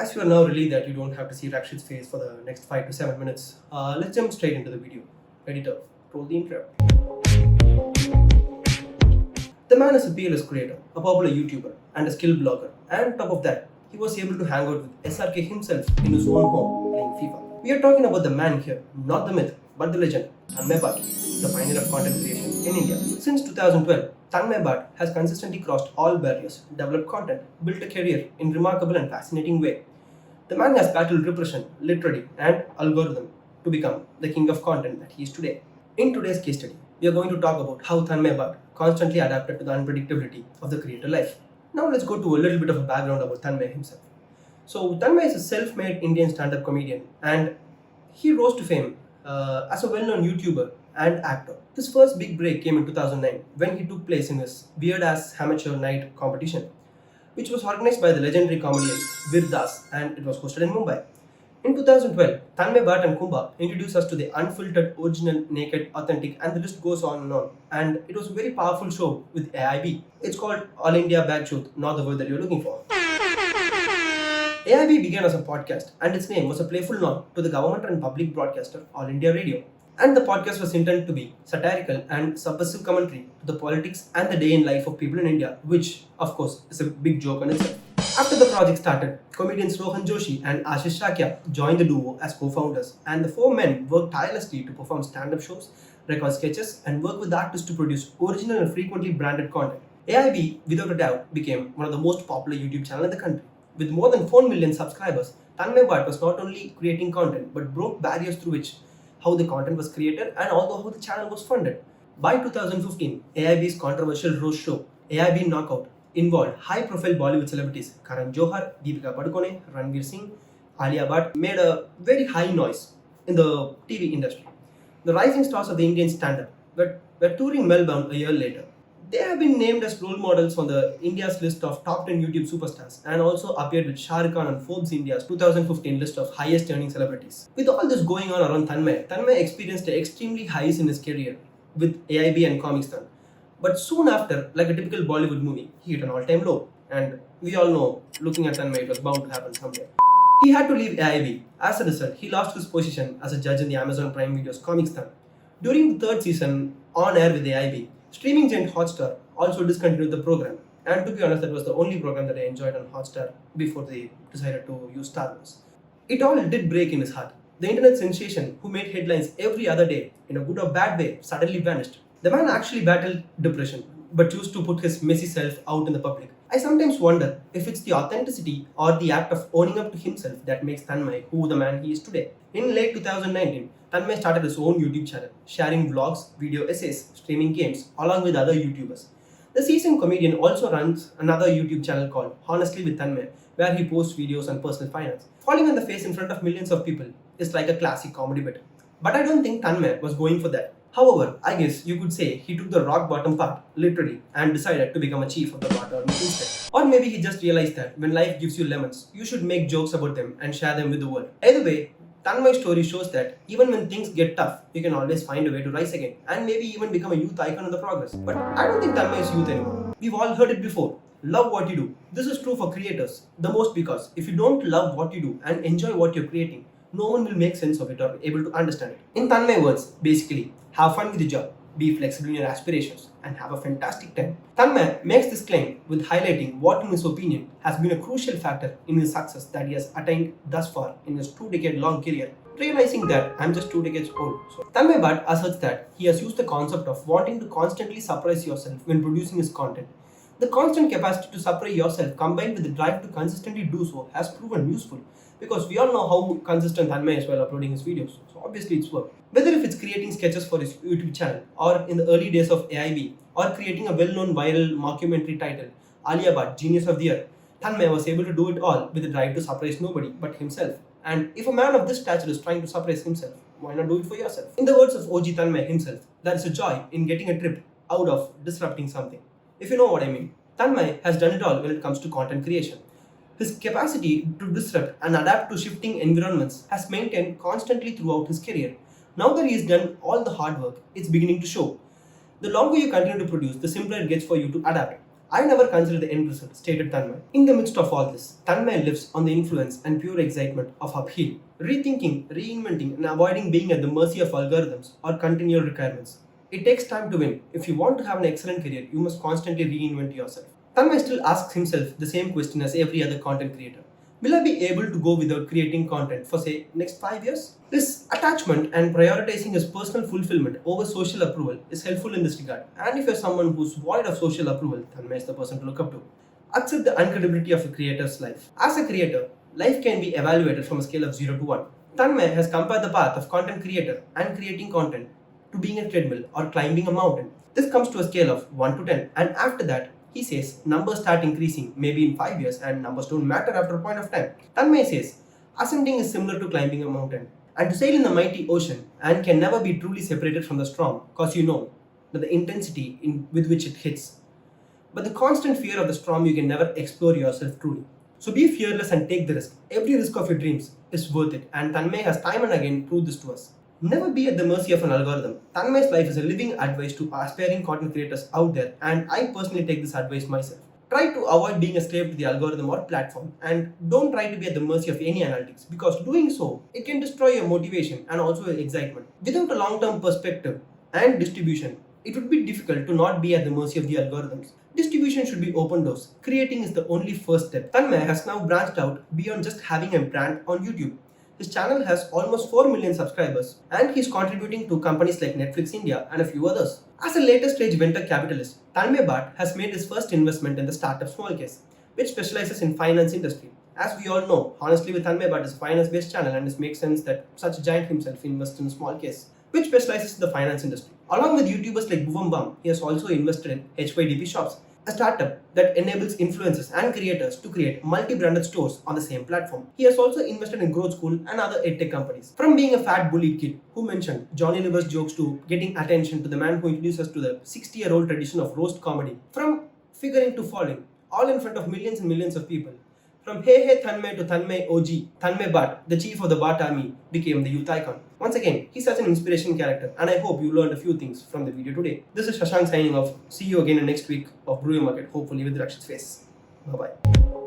As you are now relieved that you don't have to see Rakshit's face for the next 5 to 7 minutes, let's jump straight into the video. Editor, roll the intro. The man is a peerless creator, a popular YouTuber, and a skilled blogger. And on top of that, he was able to hang out with SRK himself in his own home playing FIFA. We are talking about the man here, not the myth, but the legend, Tanmay Bhat, the pioneer of content creation in India. Since 2012, Tanmay Bhat has consistently crossed all barriers, developed content, built a career in a remarkable and fascinating way. The man has battled repression, literary, and algorithm to become the king of content that he is today. In today's case study, we are going to talk about how Tanmay Bhat constantly adapted to the unpredictability of the creator life. Now let's go to a little bit of a background about Tanmay himself. So Tanmay is a self-made Indian stand-up comedian and he rose to fame as a well-known YouTuber and actor. His first big break came in 2009 when he took place in his weird-ass amateur night competition, which was organized by the legendary comedian Vir Das and it was hosted in Mumbai. In 2012, Tanmay Bhat and Kumba introduced us to the unfiltered, original, naked, authentic, and the list goes on and on. And it was a very powerful show with AIB. It's called All India Bakchod, not the word that you're looking for. AIB began as a podcast, and its name was a playful nod to the government and public broadcaster All India Radio. And the podcast was intended to be satirical and subversive commentary to the politics and the day in life of people in India, which, of course, is a big joke on itself. After the project started, comedians Rohan Joshi and Ashish Shakya joined the duo as co-founders, and the four men worked tirelessly to perform stand-up shows, record sketches, and work with artists to produce original and frequently branded content. AIB, without a doubt, became one of the most popular YouTube channels in the country. With more than 4 million subscribers, Tanmay Bhat was not only creating content but broke barriers through which how the content was created and also how the channel was funded. By 2015, AIB's controversial roast show, AIB Knockout, involved high-profile Bollywood celebrities Karan Johar, Deepika Padukone, Ranveer Singh, Alia Bhatt made a very high noise in the TV industry. The rising stars of the Indian stand-up were touring Melbourne a year later. They have been named as role models on the India's list of top 10 YouTube superstars and also appeared with Shah Rukh Khan on Forbes India's 2015 list of highest earning celebrities. With all this going on around Tanmay experienced extremely highs in his career with AIB and Comicstan. But soon after, like a typical Bollywood movie, he hit an all-time low. And we all know, looking at Tanmay, it was bound to happen someday. He had to leave AIB. As a result, he lost his position as a judge in the Amazon Prime Video's Comicstan. During the third season, on air with AIB, streaming giant Hotstar also discontinued the program. And to be honest, that was the only program that I enjoyed on Hotstar before they decided to use Star Wars. It all did break in his heart. The internet sensation, who made headlines every other day, in a good or bad way, suddenly vanished. The man actually battled depression, but chose to put his messy self out in the public. I sometimes wonder if it's the authenticity or the act of owning up to himself that makes Tanmay who the man he is today. In late 2019, Tanmay started his own YouTube channel, sharing vlogs, video essays, streaming games, along with other YouTubers. The seasoned comedian also runs another YouTube channel called Honestly with Tanmay, where he posts videos on personal finance. Falling on the face in front of millions of people is like a classic comedy bit. But I don't think Tanmay was going for that. However, I guess you could say he took the rock bottom part, literally, and decided to become a chief of the water instead. Or maybe he just realized that when life gives you lemons, you should make jokes about them and share them with the world. Either way, Tanmay's story shows that even when things get tough, you can always find a way to rise again and maybe even become a youth icon in the progress. But I don't think Tanmay is youth anymore. We've all heard it before. Love what you do. This is true for creators, the most because if you don't love what you do and enjoy what you're creating, no one will make sense of it or be able to understand it. In Tanmay words, basically, have fun with your job, be flexible in your aspirations, and have a fantastic time. Tanmay makes this claim with highlighting what in his opinion has been a crucial factor in his success that he has attained thus far in his 2-decade-long career. Realizing that I'm just 2 decades old. So, Tanmay Bhat asserts that he has used the concept of wanting to constantly surprise yourself when producing his content. The constant capacity to surprise yourself combined with the drive to consistently do so has proven useful because we all know how consistent Tanmay is while uploading his videos. So obviously it's worked. Whether if it's creating sketches for his YouTube channel or in the early days of AIB or creating a well-known viral mockumentary titled Alia Bhatt Genius of the Year, Tanmay was able to do it all with the drive to surprise nobody but himself. And if a man of this stature is trying to surprise himself, why not do it for yourself? In the words of OG Tanmay himself, there is a joy in getting a trip out of disrupting something. If you know what I mean. Tanmay has done it all when it comes to content creation. His capacity to disrupt and adapt to shifting environments has maintained constantly throughout his career. Now that he has done all the hard work, it's beginning to show. The longer you continue to produce, the simpler it gets for you to adapt. I never consider the end result, stated Tanmay. In the midst of all this, Tanmay lives on the influence and pure excitement of uphill, rethinking, reinventing, and avoiding being at the mercy of algorithms or continual requirements. It takes time to win. If you want to have an excellent career, you must constantly reinvent yourself. Tanmay still asks himself the same question as every other content creator. Will I be able to go without creating content for, say, next 5 years? This attachment and prioritizing his personal fulfillment over social approval is helpful in this regard. And if you're someone who's void of social approval, Tanmay is the person to look up to. Accept the uncredibility of a creator's life. As a creator, life can be evaluated from a scale of 0 to 1. Tanmay has compared the path of content creator and creating content to being a treadmill or climbing a mountain. This comes to a scale of 1 to 10, and after that, he says numbers start increasing maybe in 5 years and numbers don't matter after a point of time. Tanmay says ascending is similar to climbing a mountain and to sail in the mighty ocean and can never be truly separated from the storm because you know that the intensity with which it hits. But the constant fear of the storm, you can never explore yourself truly. So be fearless and take the risk. Every risk of your dreams is worth it, and Tanmay has time and again proved this to us. Never be at the mercy of an algorithm. Tanmay's life is a living advice to aspiring content creators out there, and I personally take this advice myself. Try to avoid being a slave to the algorithm or platform, and don't try to be at the mercy of any analytics, because doing so, it can destroy your motivation and also your excitement. Without a long-term perspective and distribution, it would be difficult to not be at the mercy of the algorithms. Distribution should be open doors. Creating is the only first step. Tanmay has now branched out beyond just having a brand on YouTube. His channel has almost 4 million subscribers and he's contributing to companies like Netflix India and a few others. As a later stage venture capitalist, Tanmay Bhat has made his first investment in the startup small case, which specializes in finance industry. As we all know, honestly with Tanmay Bhat is a finance-based channel and it makes sense that such a giant himself invests in small case, which specializes in the finance industry. Along with YouTubers like BYM, he has also invested in HYDP Shops, a startup that enables influencers and creators to create multi-branded stores on the same platform. He has also invested in Growth School and other edtech companies. From being a fat bullied kid who mentioned Johnny Liver's jokes to getting attention to the man who introduced us to the 60-year-old tradition of roast comedy. From figuring to falling, all in front of millions and millions of people. From Hey Hey Tanmay to Tanmay OG, Tanmay Bhat, the chief of the Bhat army, became the youth icon. Once again, he's such an inspirational character and I hope you learned a few things from the video today. This is Shashank signing off. See you again in next week of Brew Your Market, hopefully with Rakshit's face. Bye bye.